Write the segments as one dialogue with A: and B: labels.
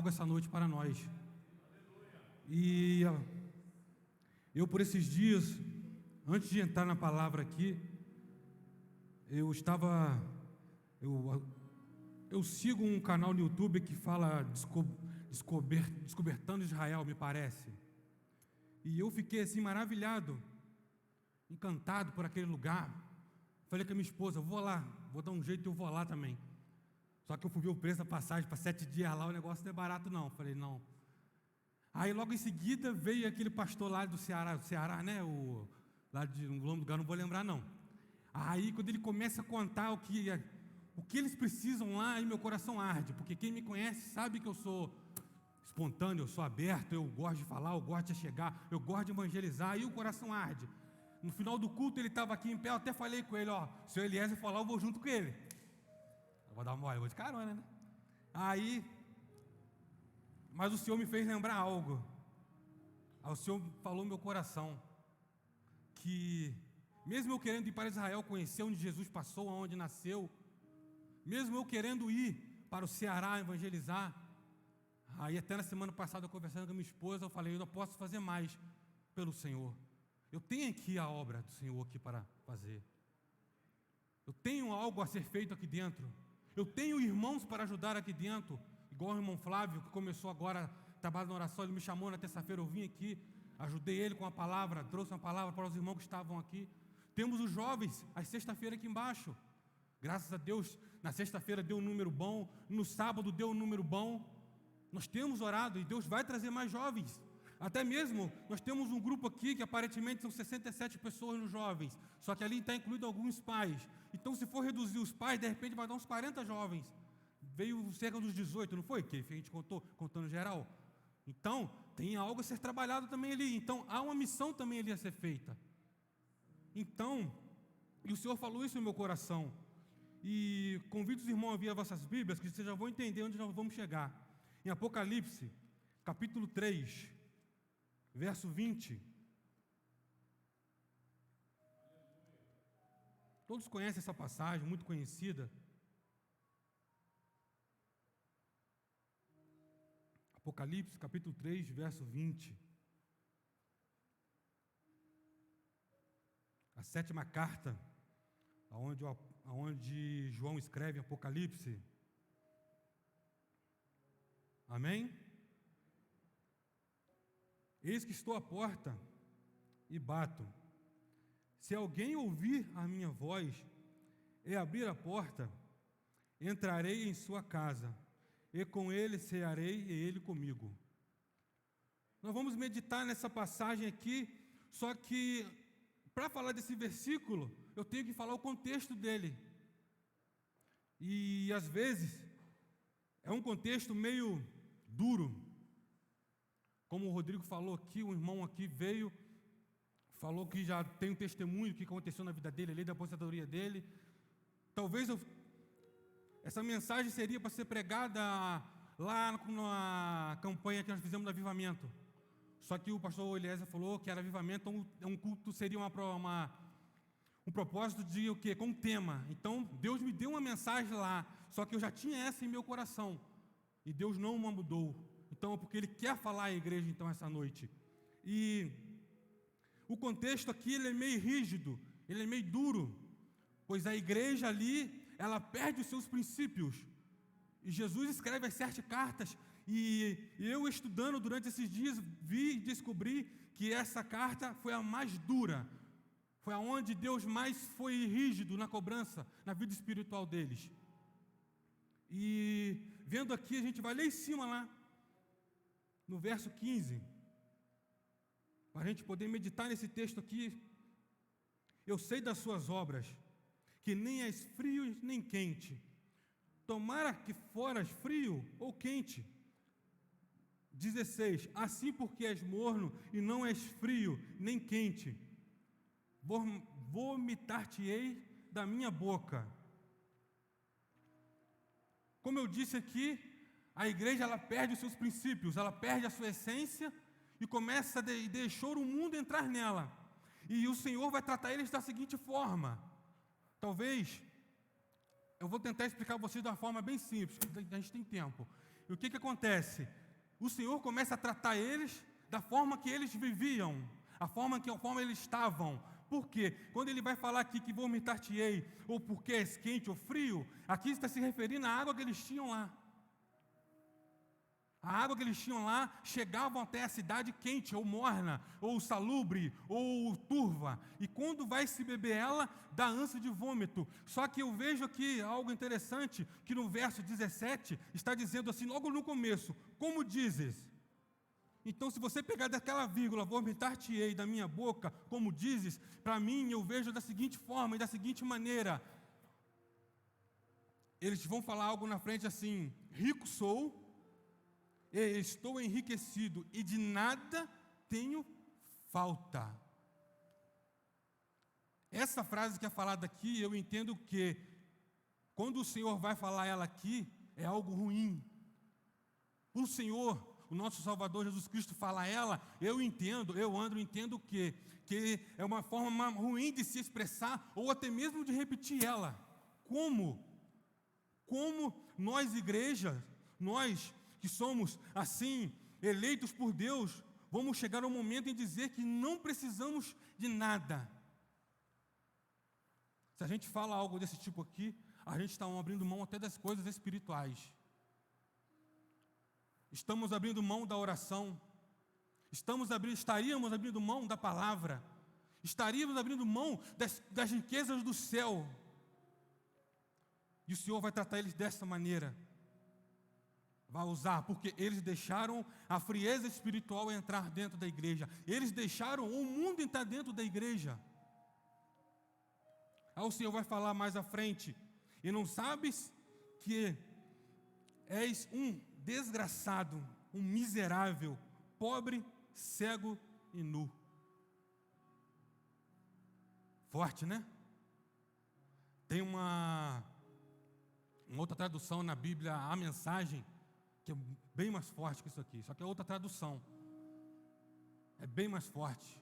A: algo essa noite para nós. E eu, por esses dias, antes de entrar na palavra aqui, eu sigo um canal no YouTube que fala Descobertando Israel, me parece. E eu fiquei assim maravilhado, encantado por aquele lugar. Falei com a minha esposa, vou lá, vou dar um jeito e eu vou lá também. Só que eu fui ver o preço da passagem para 7 dias lá, o negócio não é barato não. Falei, não. Aí logo em seguida veio aquele pastor lá do Ceará, né? Lá de um lugar, não vou lembrar não. Aí quando ele começa a contar o que eles precisam lá, aí meu coração arde, porque quem me conhece sabe que eu sou espontâneo, eu sou aberto, eu gosto de falar, eu gosto de chegar, eu gosto de evangelizar, aí o coração arde. No final do culto ele estava aqui em pé, eu até falei com ele, se o Eliezer for lá, eu vou junto com ele. Eu vou dar uma olhada, eu vou de carona, né? Mas o Senhor me fez lembrar algo. Aí o Senhor falou no meu coração, que mesmo eu querendo ir para Israel, conhecer onde Jesus passou, onde nasceu, mesmo eu querendo ir para o Ceará evangelizar, aí até na semana passada, eu conversando com a minha esposa, eu falei, eu não posso fazer mais pelo Senhor. Eu tenho aqui a obra do Senhor aqui para fazer. Eu tenho algo a ser feito aqui dentro. Eu tenho irmãos para ajudar aqui dentro, igual o irmão Flávio, que começou agora a trabalhar na oração, ele me chamou na terça-feira, eu vim aqui, ajudei ele com a palavra, trouxe uma palavra para os irmãos que estavam aqui. Temos os jovens, às sexta-feira aqui embaixo. Graças a Deus, na sexta-feira deu um número bom, no sábado deu um número bom. Nós temos orado e Deus vai trazer mais jovens. Até mesmo, nós temos um grupo aqui que aparentemente são 67 pessoas nos jovens, só que ali está incluído alguns pais. Então, se for reduzir os pais, de repente vai dar uns 40 jovens. Veio cerca dos 18, não foi? Que a gente contou, contando geral. Então, tem algo a ser trabalhado também ali. Então, há uma missão também ali a ser feita. Então, e o Senhor falou isso no meu coração. E convido os irmãos a vir as vossas Bíblias, que vocês já vão entender onde nós vamos chegar. Em Apocalipse, capítulo 3, verso 20. Todos conhecem essa passagem, muito conhecida. Apocalipse, capítulo 3, verso 20. A 7ª carta, aonde João escreve Apocalipse. Amém? Eis que estou à porta e bato. Se alguém ouvir a minha voz e abrir a porta, entrarei em sua casa, e com ele cearei e ele comigo. Nós vamos meditar nessa passagem aqui, só que para falar desse versículo, eu tenho que falar o contexto dele. E às vezes é um contexto meio duro. Como o Rodrigo falou aqui, um irmão aqui veio, falou que já tem um testemunho do que aconteceu na vida dele, ali da aposentadoria dele. Talvez essa mensagem seria para ser pregada lá na campanha que nós fizemos do avivamento. Só que o pastor Eliezer falou que era avivamento, um culto seria um propósito de o quê? Com tema. Então, Deus me deu uma mensagem lá, só que eu já tinha essa em meu coração. E Deus não uma mudou. Então, é porque Ele quer falar à igreja, então, essa noite. E o contexto aqui, ele é meio rígido, ele é meio duro, pois a igreja ali, ela perde os seus princípios. E Jesus escreve as 7 cartas, e eu estudando durante esses dias, vi e descobri que essa carta foi a mais dura, foi aonde Deus mais foi rígido na cobrança, na vida espiritual deles. E vendo aqui, a gente vai lá em cima lá, no verso 15, para a gente poder meditar nesse texto aqui. Eu sei das suas obras, que nem és frio nem quente. Tomara que foras frio ou quente. 16, assim porque és morno e não és frio nem quente, vomitar-te-ei da minha boca. Como eu disse aqui, a igreja ela perde os seus princípios, ela perde a sua essência e começa a deixar o mundo entrar nela. E o Senhor vai tratar eles da seguinte forma. Talvez, eu vou tentar explicar para vocês de uma forma bem simples, a gente tem tempo. E o que acontece? O Senhor começa a tratar eles da forma que eles viviam, a forma eles estavam. Por quê? Quando ele vai falar aqui que vomitar-te-ei, ou porque és quente ou frio, aqui está se referindo à água que eles tinham lá. A água que eles tinham lá chegavam até a cidade quente, ou morna, ou salubre, ou turva. E quando vai se beber ela, dá ânsia de vômito. Só que eu vejo aqui algo interessante, que no verso 17 está dizendo assim, logo no começo, como dizes? Então, se você pegar daquela vírgula, vomitar-te-ei da minha boca, como dizes, para mim eu vejo da seguinte forma e da seguinte maneira. Eles vão falar algo na frente assim, rico sou, estou enriquecido e de nada tenho falta. Essa frase que é falada aqui, eu entendo que, quando o Senhor vai falar ela aqui, é algo ruim. O Senhor, o nosso Salvador Jesus Cristo fala ela, eu entendo que é uma forma ruim de se expressar, ou até mesmo de repetir ela. Como nós, igreja, nós que somos, assim, eleitos por Deus, vamos chegar ao momento em dizer que não precisamos de nada. Se a gente fala algo desse tipo aqui, a gente está abrindo mão até das coisas espirituais. Estamos abrindo mão da oração, estaríamos abrindo mão da palavra, estaríamos abrindo mão das riquezas do céu. E o Senhor vai tratar eles dessa maneira. Vai usar, porque eles deixaram a frieza espiritual entrar dentro da igreja. Eles deixaram o mundo entrar dentro da igreja. Aí o Senhor vai falar mais à frente. E não sabes que és um desgraçado, um miserável, pobre, cego e nu. Forte, né? Tem uma outra tradução na Bíblia, a Mensagem, que é bem mais forte que isso aqui, só que é outra tradução. É bem mais forte.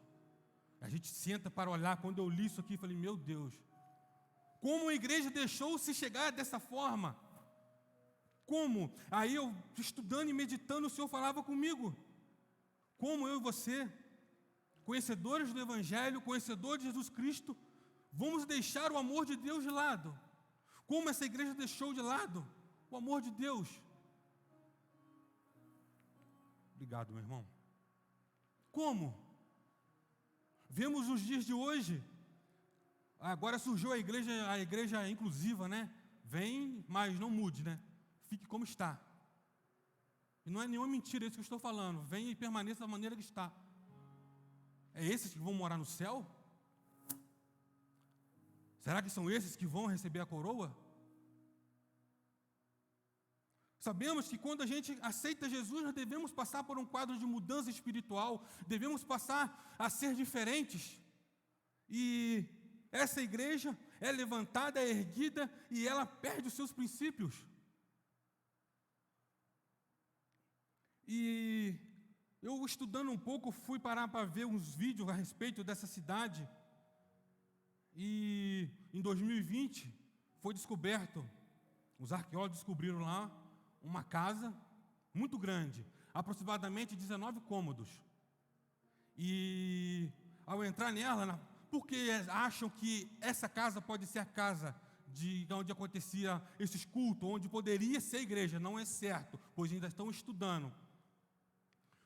A: A gente senta para olhar, quando eu li isso aqui, falei, meu Deus, como a igreja deixou-se chegar dessa forma? Como? Aí eu, estudando e meditando, o Senhor falava comigo. Como eu e você, conhecedores do Evangelho, conhecedores de Jesus Cristo, vamos deixar o amor de Deus de lado? Como essa igreja deixou de lado o amor de Deus? Obrigado, meu irmão. Como? Vemos os dias de hoje. Agora surgiu a igreja inclusiva, né? Vem, mas não mude, né? Fique como está. E não é nenhuma mentira isso que eu estou falando. Venha e permaneça da maneira que está. É esses que vão morar no céu? Será que são esses que vão receber a coroa? Sabemos que quando a gente aceita Jesus, nós devemos passar por um quadro de mudança espiritual, devemos passar a ser diferentes. E essa igreja é levantada, é erguida e ela perde os seus princípios. E eu, estudando um pouco, fui parar para ver uns vídeos a respeito dessa cidade. E em 2020 foi descoberto, os arqueólogos descobriram lá uma casa muito grande, aproximadamente 19 cômodos. E ao entrar nela, porque acham que essa casa pode ser a casa de onde acontecia esses cultos, onde poderia ser a igreja, não é certo, pois ainda estão estudando.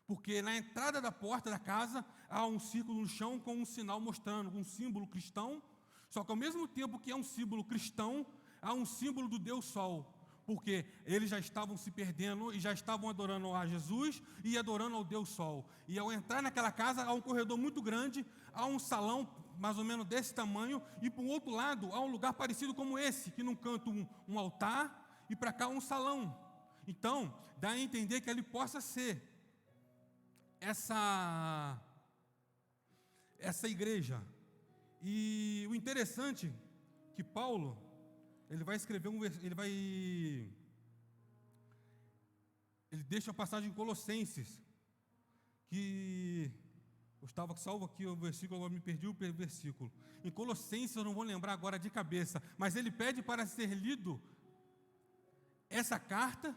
A: Porque na entrada da porta da casa há um círculo no chão com um sinal mostrando um símbolo cristão, só que ao mesmo tempo que é um símbolo cristão, há um símbolo do Deus Sol, porque eles já estavam se perdendo e já estavam adorando a Jesus e adorando ao Deus Sol. E ao entrar naquela casa, há um corredor muito grande, há um salão mais ou menos desse tamanho, e para o outro lado há um lugar parecido como esse, que num canto um altar e para cá um salão. Então, dá a entender que ali possa ser essa igreja. E o interessante que Paulo, ele vai escrever ele deixa a passagem em Colossenses, que eu estava salvo aqui o versículo, agora me perdi o versículo. Em Colossenses, eu não vou lembrar agora de cabeça, mas ele pede para ser lido essa carta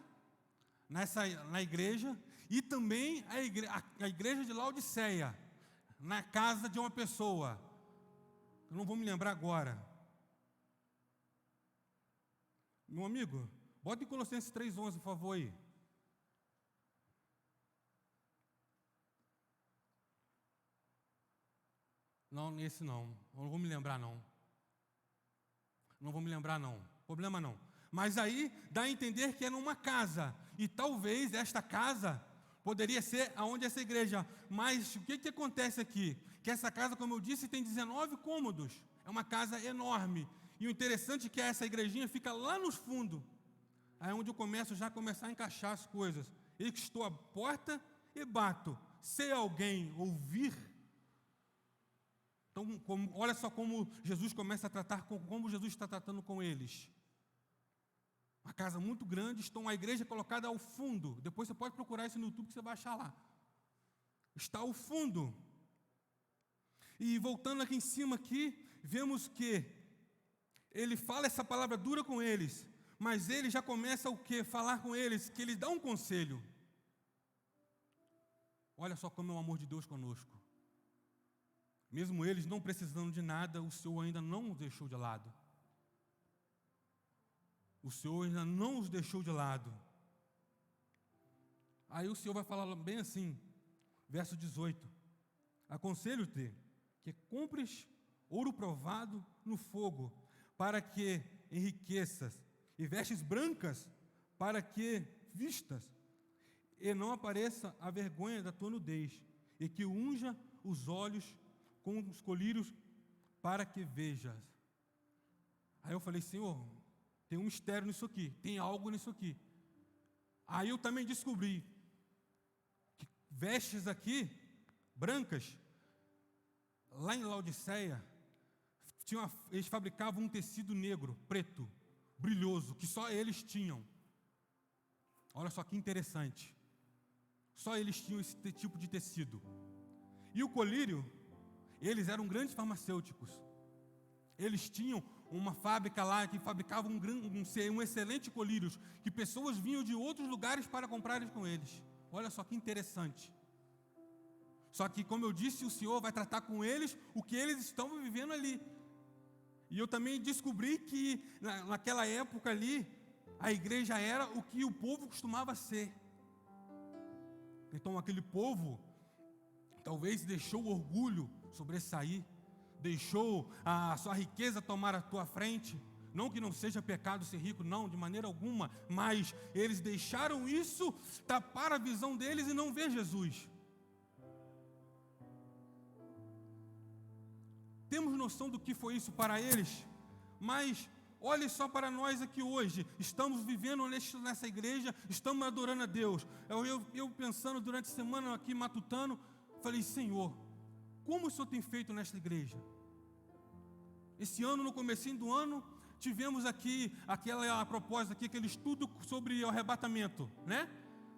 A: na igreja, e também a igreja de Laodiceia, na casa de uma pessoa. Eu não vou me lembrar agora. Meu amigo, bota em Colossenses 3:11, por favor, aí. Não, esse não. Eu não vou me lembrar, não. Não vou me lembrar, não. Problema não. Mas aí dá a entender que é numa casa. E talvez esta casa poderia ser aonde essa igreja. Mas o que acontece aqui? Que essa casa, como eu disse, tem 19 cômodos. É uma casa enorme. E o interessante é que essa igrejinha fica lá no fundo. Aí é onde eu começo já a começar a encaixar as coisas. Eu que estou à porta e bato. Se alguém ouvir. Então, olha só como Jesus começa a tratar, como Jesus está tratando com eles. Uma casa muito grande, a igreja colocada ao fundo. Depois você pode procurar isso no YouTube que você vai achar lá. Está ao fundo. E voltando aqui em cima aqui, vemos que ele fala essa palavra dura com eles, mas ele já começa o quê? Falar com eles, que ele dá um conselho. Olha só como é o amor de Deus conosco. Mesmo eles não precisando de nada, o Senhor ainda não os deixou de lado. O Senhor ainda não os deixou de lado. Aí o Senhor vai falar bem assim, verso 18. Aconselho-te que compres ouro provado no fogo, para que enriqueças, e vestes brancas, para que vistas, e não apareça a vergonha da tua nudez, e que unja os olhos com os colírios, para que vejas. Aí eu falei, Senhor, tem um mistério nisso aqui, tem algo nisso aqui. Aí eu também descobri que vestes aqui, brancas, lá em Laodiceia, eles fabricavam um tecido negro, preto, brilhoso, que só eles tinham. Olha só que interessante. Só eles tinham esse tipo de tecido. E o colírio, eles eram grandes farmacêuticos. Eles tinham uma fábrica lá que fabricava um excelente colírio, que pessoas vinham de outros lugares para comprarem com eles. Olha só que interessante. Só que, como eu disse, o Senhor vai tratar com eles o que eles estão vivendo ali. E eu também descobri que naquela época ali, a igreja era o que o povo costumava ser. Então aquele povo talvez deixou o orgulho sobressair, deixou a sua riqueza tomar a tua frente. Não que não seja pecado ser rico, não, de maneira alguma, mas eles deixaram isso tapar a visão deles e não ver Jesus. Temos noção do que foi isso para eles, mas olhe só para nós aqui hoje. Estamos vivendo nessa igreja, estamos adorando a Deus. Eu pensando durante a semana aqui, matutando, falei, Senhor, como o Senhor tem feito nesta igreja? Esse ano, no comecinho do ano, tivemos aqui, a propósito aqui, aquele estudo sobre o arrebatamento, né?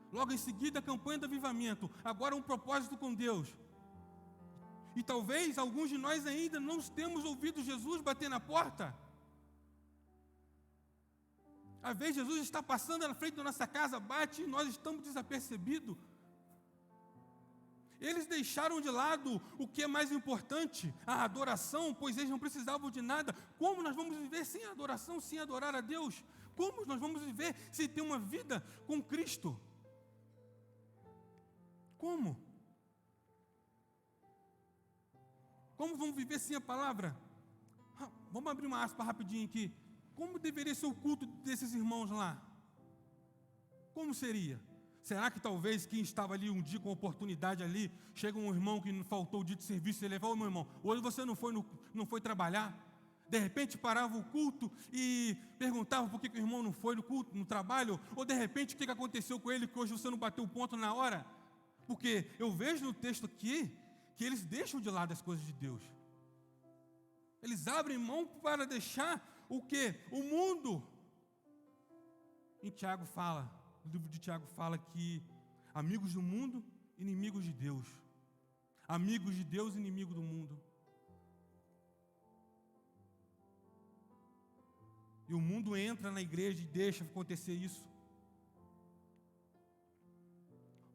A: Logo em seguida, a campanha do avivamento. Agora um propósito com Deus. E talvez alguns de nós ainda não temos ouvido Jesus bater na porta. Às vezes Jesus está passando na frente da nossa casa, bate e nós estamos desapercebidos. Eles deixaram de lado o que é mais importante, a adoração, pois eles não precisavam de nada. Como nós vamos viver sem adoração, sem adorar a Deus? Como nós vamos viver sem ter uma vida com Cristo? Como? Como vamos viver sem a palavra? Vamos abrir uma aspa rapidinho aqui. Como deveria ser o culto desses irmãos lá? Como seria? Será que talvez quem estava ali um dia com oportunidade ali, chega um irmão que faltou o dia de serviço e ele levou, meu irmão, hoje você não foi trabalhar? De repente parava o culto e perguntava por que o irmão não foi no culto, no trabalho, ou de repente o que aconteceu com ele que hoje você não bateu o ponto na hora? Porque eu vejo no texto aqui que eles deixam de lado as coisas de Deus. Eles abrem mão para deixar o quê? O mundo. Em Tiago fala, o livro de Tiago fala que amigos do mundo, inimigos de Deus. Amigos de Deus, inimigo do mundo. E o mundo entra na igreja e deixa acontecer isso.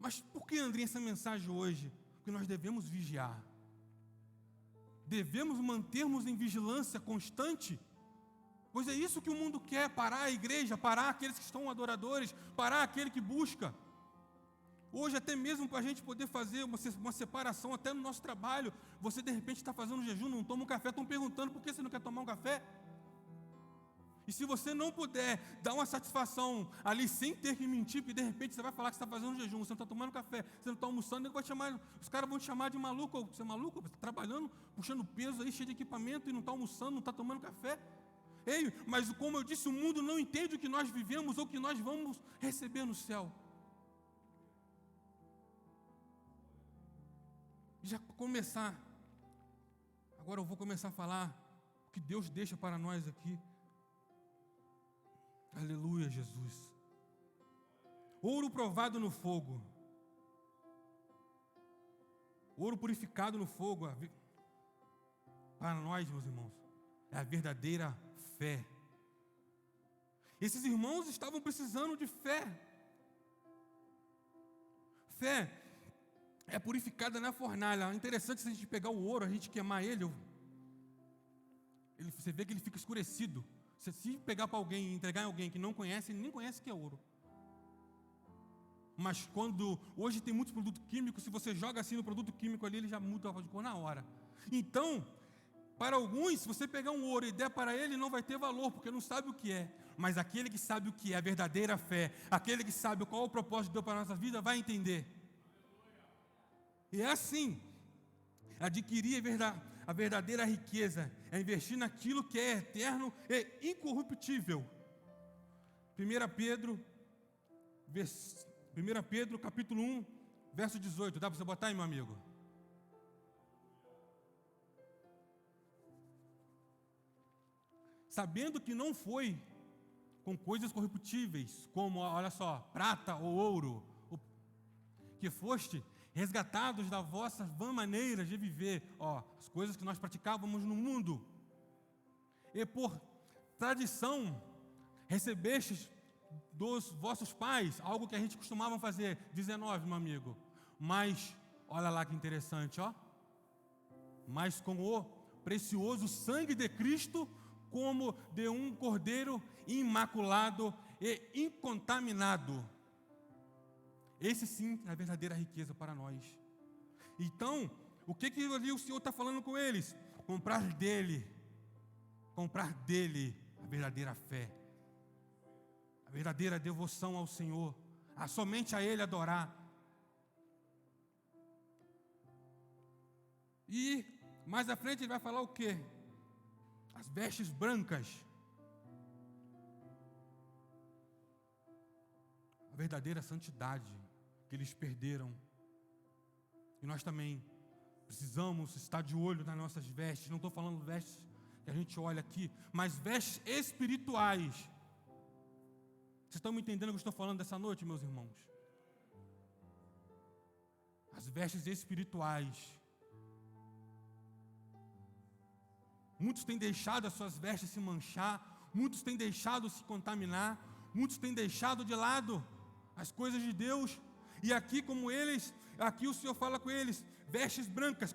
A: Mas por que, André, essa mensagem hoje? Porque nós devemos vigiar. Devemos mantermos em vigilância constante, pois é isso que o mundo quer: parar a igreja, parar aqueles que estão adoradores, parar aquele que busca. Hoje, até mesmo para a gente poder fazer uma separação até no nosso trabalho, você de repente está fazendo jejum, não toma um café, estão perguntando por que você não quer tomar um café. E se você não puder dar uma satisfação ali sem ter que mentir, porque de repente você vai falar que você está fazendo jejum, você não está tomando café, você não está almoçando, os caras vão te chamar de maluco. Você é maluco? Você está trabalhando, puxando peso aí, cheio de equipamento, e não está almoçando, não está tomando café. Ei, mas como eu disse, o mundo não entende o que nós vivemos ou o que nós vamos receber no céu. Já começar, agora eu vou começar a falar o que Deus deixa para nós aqui. Aleluia, Jesus. Ouro provado no fogo, ouro purificado no fogo, para nós, meus irmãos, é a verdadeira fé. Esses irmãos estavam precisando de fé. Fé é purificada na fornalha. É interessante, se a gente pegar o ouro, a gente queimar ele, você vê que ele fica escurecido. Se pegar para alguém e entregar em alguém que não conhece, ele nem conhece que é ouro. Mas hoje tem muitos produtos químicos, se você joga assim no produto químico ali, ele já muda de cor na hora. Então, para alguns, se você pegar um ouro e der para ele, não vai ter valor, porque não sabe o que é. Mas aquele que sabe o que é a verdadeira fé, aquele que sabe qual é o propósito de Deus para a nossa vida, vai entender. E é assim: adquirir a verdadeira riqueza é investir naquilo que é eterno e incorruptível. 1 Pedro capítulo 1, verso 18. Dá para você botar aí, meu amigo? Sabendo que não foi com coisas corruptíveis, como, olha só, prata ou ouro, que foste resgatados da vossa vã maneira de viver, as coisas que nós praticávamos no mundo, e por tradição recebestes dos vossos pais, algo que a gente costumava fazer. 19, meu amigo. Mas, olha lá que interessante, mas com o precioso sangue de Cristo, como de um cordeiro imaculado e incontaminado. Esse sim é a verdadeira riqueza para nós. Então, o que ali o Senhor está falando com eles? Comprar dele a verdadeira fé, a verdadeira devoção ao Senhor, somente a Ele adorar. E mais à frente ele vai falar o quê? As vestes brancas, a verdadeira santidade que eles perderam. E nós também precisamos estar de olho nas nossas vestes. Não estou falando vestes que a gente olha aqui, mas vestes espirituais. Vocês estão me entendendo o que eu estou falando dessa noite, meus irmãos? As vestes espirituais. Muitos têm deixado as suas vestes se manchar, muitos têm deixado se contaminar, muitos têm deixado de lado as coisas de Deus. E aqui, aqui o Senhor fala com eles, vestes brancas,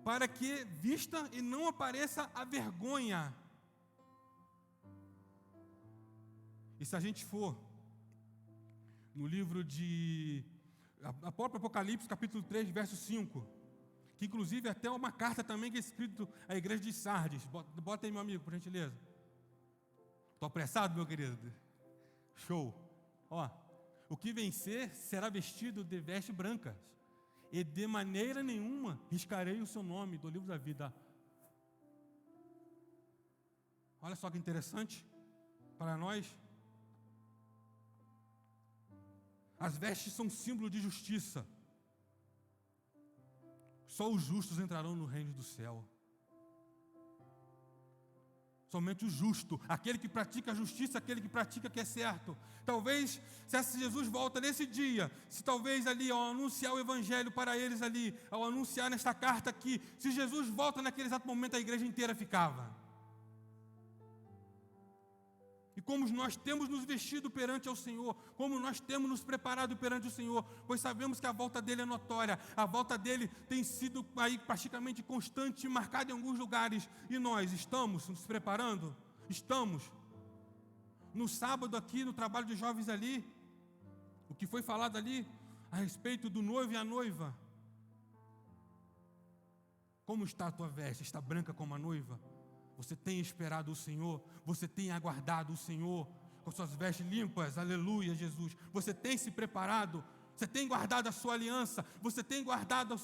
A: para que vista e não apareça a vergonha. E se a gente for no livro a própria Apocalipse, capítulo 3, verso 5, que inclusive até uma carta também que é escrito à igreja de Sardes. Bota aí, meu amigo, por gentileza. Estou apressado, meu querido? Show. O que vencer será vestido de vestes brancas, e de maneira nenhuma riscarei o seu nome do livro da vida. Olha só que interessante para nós. As vestes são símbolo de justiça. Só os justos entrarão no reino do céu. Somente o justo, aquele que pratica a justiça, aquele que pratica o que é certo. Talvez, se Jesus volta nesse dia, se talvez ali ao anunciar o evangelho para eles ali, ao anunciar nesta carta aqui, se Jesus volta naquele exato momento, a igreja inteira ficava. E como nós temos nos vestido perante ao Senhor, como nós temos nos preparado perante o Senhor, pois sabemos que a volta dele é notória, a volta dele tem sido aí praticamente constante, marcada em alguns lugares, e nós estamos nos preparando? Estamos. No sábado aqui, no trabalho de jovens ali, o que foi falado ali a respeito do noivo e a noiva. Como está a tua veste? Está branca como a noiva? Você tem esperado o Senhor? Você tem aguardado o Senhor com suas vestes limpas? Aleluia, Jesus. Você tem se preparado? Você tem guardado a sua aliança? Você tem guardado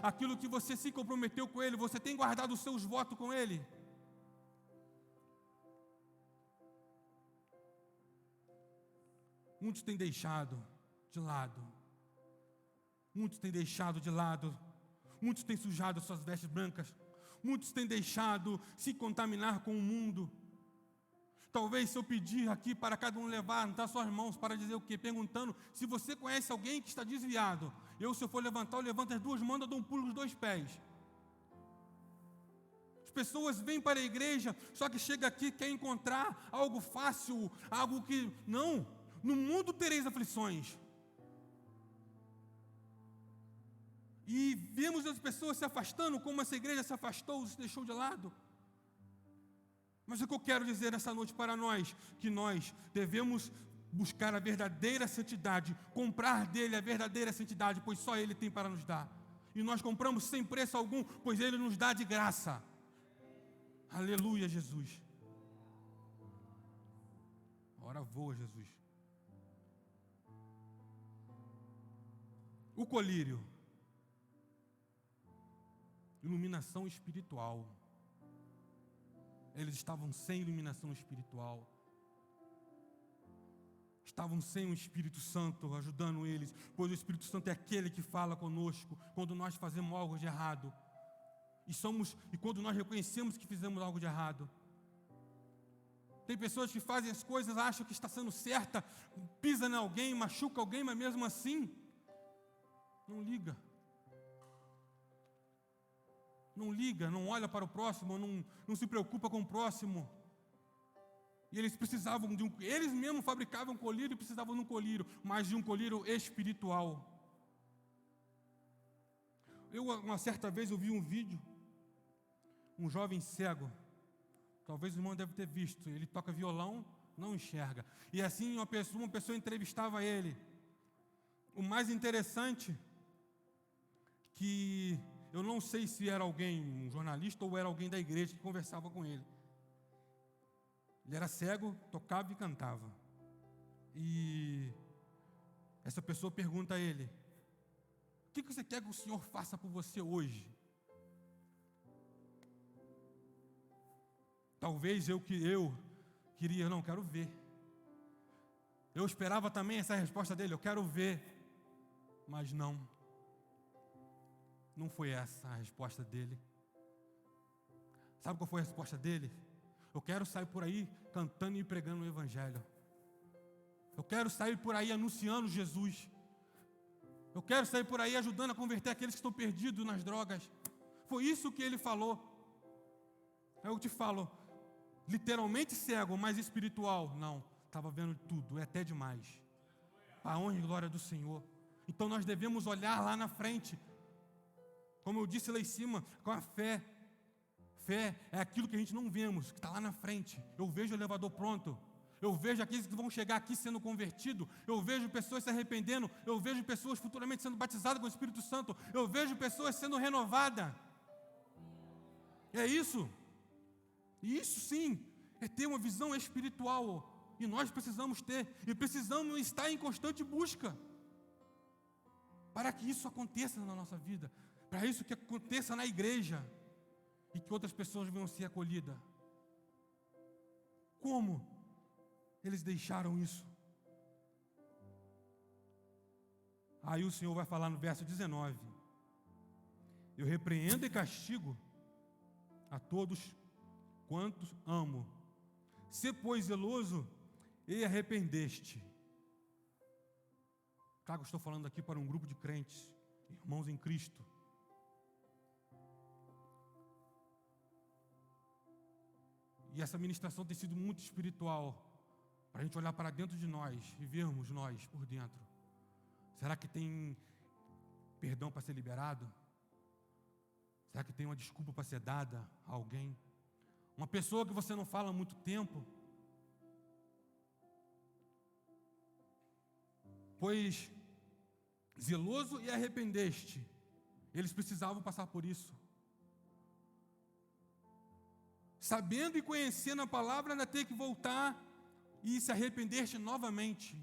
A: aquilo que você se comprometeu com Ele? Você tem guardado os seus votos com Ele? Muitos têm deixado de lado. Muitos têm deixado de lado. Muitos têm sujado as suas vestes brancas. Muitos têm deixado se contaminar com o mundo. Talvez se eu pedir aqui para cada um levantar suas mãos para dizer o quê? Perguntando se você conhece alguém que está desviado. Se eu for levantar, eu levanto as duas mãos, eu dou um pulo com os dois pés. As pessoas vêm para a igreja, só que chega aqui, quer encontrar algo fácil, algo que... Não, no mundo tereis aflições. E vemos as pessoas se afastando, como essa igreja se afastou, se deixou de lado. Mas o que eu quero dizer nessa noite para nós, que nós devemos buscar a verdadeira santidade, comprar dele a verdadeira santidade, pois só ele tem para nos dar. E nós compramos sem preço algum, pois ele nos dá de graça. Aleluia, Jesus. Ora voa, Jesus. O colírio. Iluminação espiritual. Eles estavam sem iluminação espiritual. Estavam sem o Espírito Santo ajudando eles, pois o Espírito Santo é aquele que fala conosco quando nós fazemos algo de errado. E quando nós reconhecemos que fizemos algo de errado. Tem pessoas que fazem as coisas, acham que está sendo certa, pisa em alguém, machuca alguém, mas mesmo assim, não liga. Não liga, não olha para o próximo, não se preocupa com o próximo. E eles precisavam eles mesmos fabricavam um colírio e precisavam de um colírio, mas de um colírio espiritual. Uma certa vez eu vi um vídeo, um jovem cego, talvez o irmão deve ter visto, ele toca violão, não enxerga. E assim uma pessoa entrevistava ele. O mais interessante, que eu não sei se era alguém, um jornalista, ou era alguém da igreja que conversava com ele. Ele era cego, tocava e cantava. E essa pessoa pergunta a ele: o que você quer que o Senhor faça por você hoje? Talvez eu queria, não, quero ver. Eu esperava também essa resposta dele, eu quero ver. Mas não foi essa a resposta dele. Sabe qual foi a resposta dele? Eu quero sair por aí cantando e pregando o Evangelho. Eu quero sair por aí anunciando Jesus. Eu quero sair por aí ajudando a converter aqueles que estão perdidos nas drogas. Foi isso que ele falou. Eu te falo, literalmente cego, mas espiritual. Não, estava vendo tudo, é até demais. A honra e glória do Senhor. Então nós devemos olhar lá na frente. Como eu disse lá em cima, com a fé. Fé é aquilo que a gente não vemos, que está lá na frente. Eu vejo o elevador pronto. Eu vejo aqueles que vão chegar aqui sendo convertidos. Eu vejo pessoas se arrependendo. Eu vejo pessoas futuramente sendo batizadas com o Espírito Santo. Eu vejo pessoas sendo renovadas. É isso. E isso sim, é ter uma visão espiritual. E nós precisamos ter. E precisamos estar em constante busca. Para que isso aconteça na nossa vida. Para isso que aconteça na igreja. E que outras pessoas venham ser acolhidas. Como eles deixaram isso? Aí o Senhor vai falar no verso 19: eu repreendo e castigo a todos quantos amo. Se, pois, zeloso e arrependeste. Claro que eu estou falando aqui para um grupo de crentes, irmãos em Cristo. E essa ministração tem sido muito espiritual, para a gente olhar para dentro de nós e vermos nós por dentro. Será que tem perdão para ser liberado? Será que tem uma desculpa para ser dada a alguém? Uma pessoa que você não fala há muito tempo, pois zeloso e arrependeste. Eles precisavam passar por isso. Sabendo e conhecendo a palavra, ainda ter que voltar e se arrependeste novamente.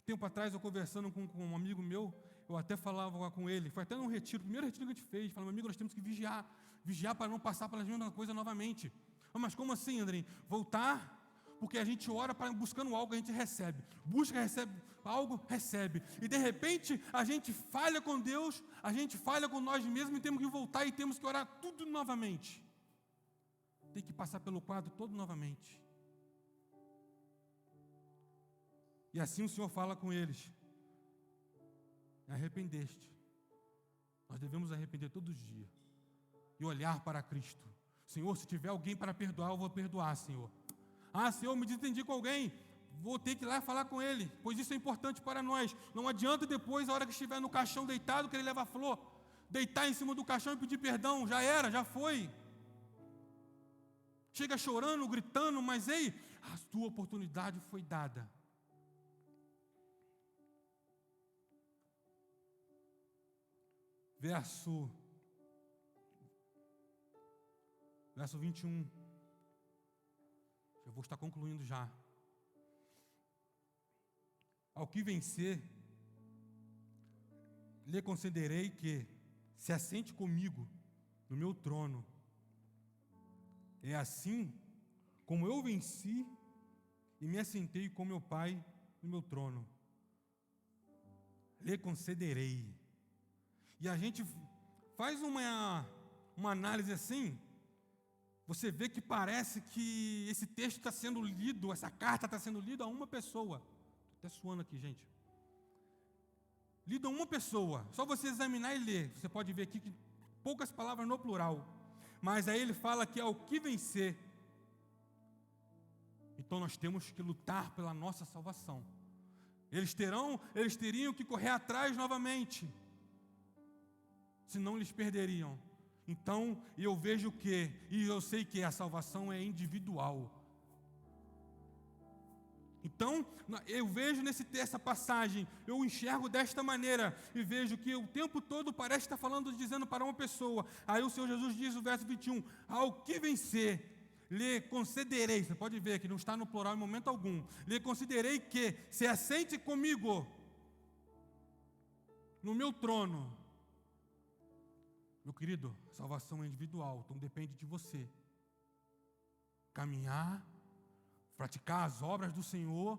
A: Tempo atrás, eu conversando com um amigo meu, eu até falava com ele, foi até num retiro, o primeiro retiro que a gente fez, falando, amigo, nós temos que vigiar para não passar pelas mesmas coisas novamente. Mas como assim, Andrei? Voltar, porque a gente ora buscando algo, a gente recebe. Busca, recebe algo, recebe. E de repente, a gente falha com Deus, a gente falha com nós mesmos e temos que voltar e temos que orar tudo novamente. Tem que passar pelo quadro todo novamente. E assim o Senhor fala com eles. Arrependeste. Nós devemos arrepender todos os dias. E olhar para Cristo. Senhor, se tiver alguém para perdoar, eu vou perdoar, Senhor. Ah, Senhor, me desentendi com alguém. Vou ter que ir lá falar com ele. Pois isso é importante para nós. Não adianta depois, a hora que estiver no caixão deitado, que ele leva flor. Deitar em cima do caixão e pedir perdão. Já era, já foi. Chega chorando, gritando, mas ei, a tua oportunidade foi dada. Verso 21. Eu vou estar concluindo já. Ao que vencer, lhe concederei que se assente comigo no meu trono. É assim como eu venci e me assentei com meu Pai no meu trono. Lhe concederei. E a gente faz uma análise assim, você vê que parece que esse texto está sendo lido, essa carta está sendo lida a uma pessoa. Estou até suando aqui, gente. Lido a uma pessoa, só você examinar e ler. Você pode ver aqui que poucas palavras no plural. Mas aí ele fala que é o que vencer. Então nós temos que lutar pela nossa salvação. Eles teriam que correr atrás novamente. Senão eles perderiam. Então, eu vejo e eu sei que a salvação é individual. Então, eu vejo nessa passagem, eu enxergo desta maneira, e vejo que o tempo todo parece estar dizendo para uma pessoa. Aí o Senhor Jesus diz no verso 21, ao que vencer, lhe concederei, você pode ver que não está no plural em momento algum, lhe concederei que se assente comigo no meu trono. Meu querido, salvação é individual, então depende de você. Caminhar, praticar as obras do Senhor,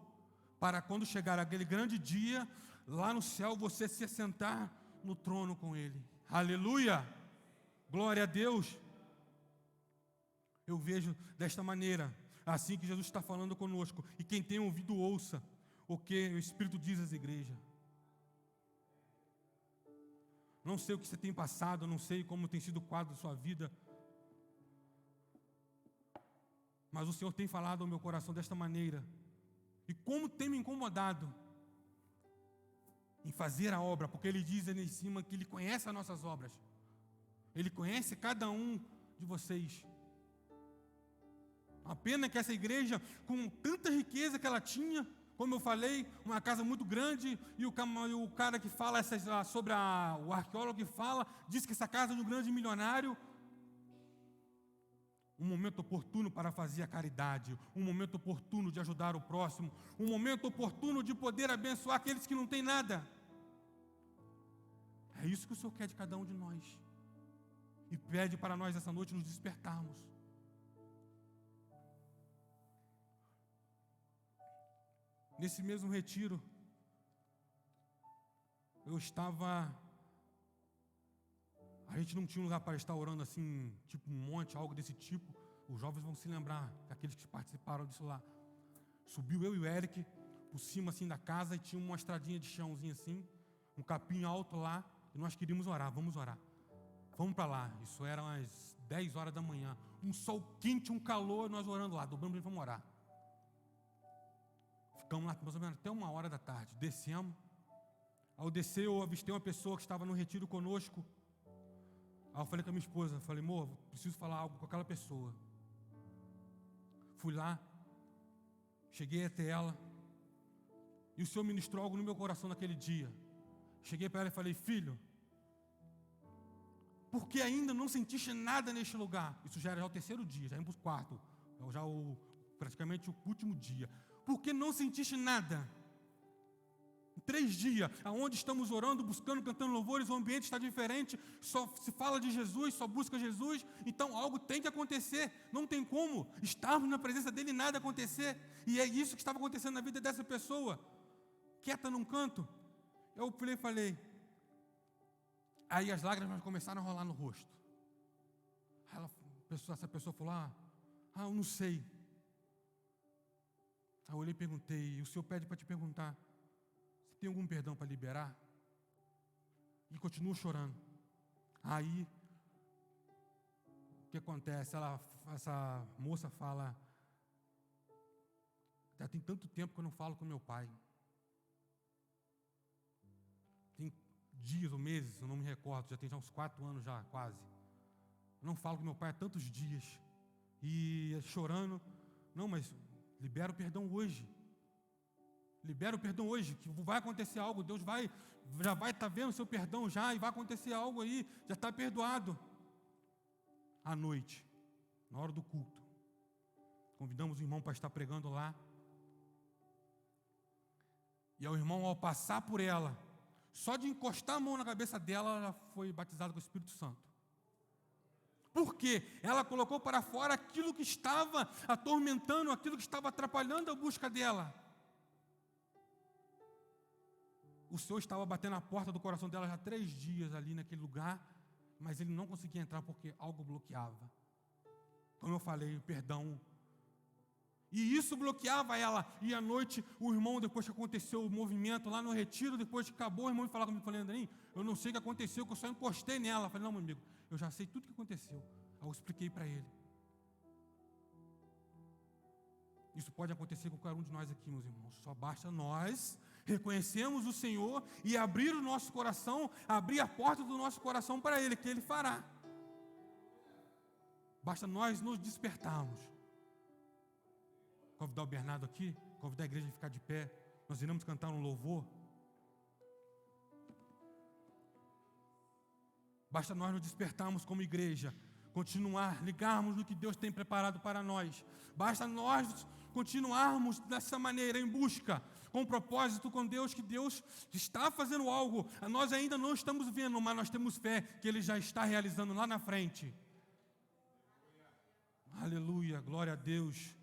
A: para quando chegar aquele grande dia, lá no céu você se assentar no trono com Ele. Aleluia! Glória a Deus! Eu vejo desta maneira, assim que Jesus está falando conosco, e quem tem ouvido ouça o que o Espírito diz às igrejas. Não sei o que você tem passado, não sei como tem sido o quadro da sua vida, mas o Senhor tem falado ao meu coração desta maneira, e como tem me incomodado em fazer a obra, porque Ele diz ali em cima que Ele conhece as nossas obras, Ele conhece cada um de vocês. A pena que essa igreja, com tanta riqueza que ela tinha, como eu falei, uma casa muito grande, e o cara que fala sobre o arqueólogo que fala, diz que essa casa é de um grande milionário. Um momento oportuno para fazer a caridade, um momento oportuno de ajudar o próximo, um momento oportuno de poder abençoar aqueles que não têm nada. É isso que o Senhor quer de cada um de nós. E pede para nós essa noite nos despertarmos. Nesse mesmo retiro, a gente não tinha um lugar para estar orando assim, tipo um monte, algo desse tipo. Os jovens vão se lembrar, aqueles que participaram disso lá. Subiu eu e o Eric, por cima assim da casa, e tinha uma estradinha de chãozinho assim, um capim alto lá, e nós queríamos orar, vamos orar. Vamos para lá, isso era umas 10 horas da manhã, um sol quente, um calor, nós orando lá, dobramos e vamos orar. Ficamos lá mais ou menos até 1h da tarde. Descemos. Ao descer, eu avistei uma pessoa que estava no retiro conosco. Aí eu falei com a minha esposa, falei, amor, preciso falar algo com aquela pessoa. Fui lá, cheguei até ela, e o Senhor ministrou algo no meu coração naquele dia. Cheguei para ela e falei, filho, por que ainda não sentiste nada neste lugar? Isso já era o terceiro dia, já íamos para o quarto, praticamente o último dia. Por que não sentiste nada? Em 3 dias, aonde estamos orando, buscando, cantando louvores, o ambiente está diferente, só se fala de Jesus, só busca Jesus, então algo tem que acontecer, não tem como estarmos na presença dele e nada acontecer, e é isso que estava acontecendo na vida dessa pessoa, quieta num canto. Eu falei, aí as lágrimas começaram a rolar no rosto. Essa pessoa falou, eu não sei. Aí eu olhei e perguntei, o Senhor pede para te perguntar, você tem algum perdão para liberar? E continuo chorando. Aí, o que acontece? Essa moça fala, já tem tanto tempo que eu não falo com meu pai. Tem dias ou meses, eu não me recordo, já tem uns 4 anos já, quase. Eu não falo com meu pai há tantos dias. E chorando, não, mas libera o perdão hoje. Libera o perdão hoje, que vai acontecer algo, Deus já vai estar vendo o seu perdão já, e vai acontecer algo aí, já está perdoado. À noite, na hora do culto, convidamos o irmão para estar pregando lá. E o irmão, ao passar por ela, só de encostar a mão na cabeça dela, ela foi batizada com o Espírito Santo. Por quê? Ela colocou para fora aquilo que estava atormentando, aquilo que estava atrapalhando a busca dela. O Senhor estava batendo na porta do coração dela já há 3 dias ali naquele lugar, mas ele não conseguia entrar porque algo bloqueava. Como eu falei, o perdão. E isso bloqueava ela. E à noite, o irmão, depois que aconteceu o movimento lá no retiro, depois que acabou, o irmão me falou comigo, falei, Andrinho, eu não sei o que aconteceu, que eu só encostei nela. Eu falei, não, meu amigo, eu já sei tudo o que aconteceu. Aí eu expliquei para ele. Isso pode acontecer com qualquer um de nós aqui, meus irmãos. Só basta nós reconhecermos o Senhor e abrir o nosso coração, abrir a porta do nosso coração para Ele, que Ele fará. Basta nós nos despertarmos. Convidar o Bernardo aqui, convidar a igreja a ficar de pé. Nós iremos cantar um louvor. Basta nós nos despertarmos como igreja, continuar, ligarmos no que Deus tem preparado para nós. Basta nós continuarmos dessa maneira, em busca, com propósito com Deus, que Deus está fazendo algo. Nós ainda não estamos vendo, mas nós temos fé que Ele já está realizando lá na frente. Aleluia, glória a Deus.